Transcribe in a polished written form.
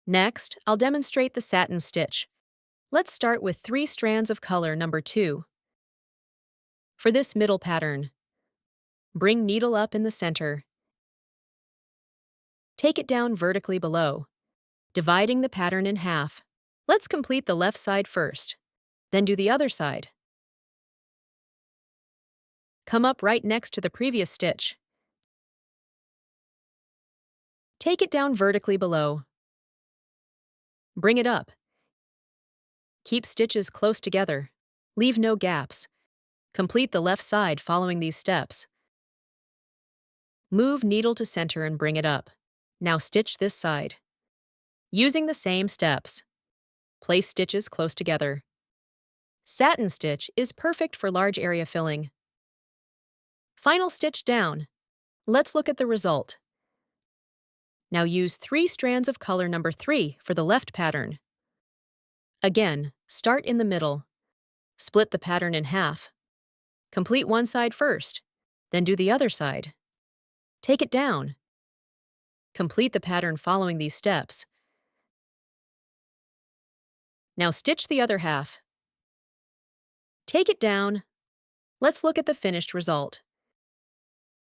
Next, I'll demonstrate the satin stitch. Let's start with 3 strands of color number 2. For this middle pattern, bring needle up in the center. Take it down vertically below, dividing the pattern in half. Let's complete the left side first, then do the other side. Come up right next to the previous stitch. Take it down vertically below. Bring it up. Keep stitches close together. Leave no gaps. Complete the left side following these steps. Move needle to center and bring it up. Now stitch this side. Using the same steps, place stitches close together. Satin stitch is perfect for large area filling. Final stitch down. Let's look at the result. Now use 3 strands of color number 3 for the left pattern. Again, start in the middle. Split the pattern in half. Complete one side first, then do the other side. Take it down. Complete the pattern following these steps. Now stitch the other half. Take it down. Let's look at the finished result.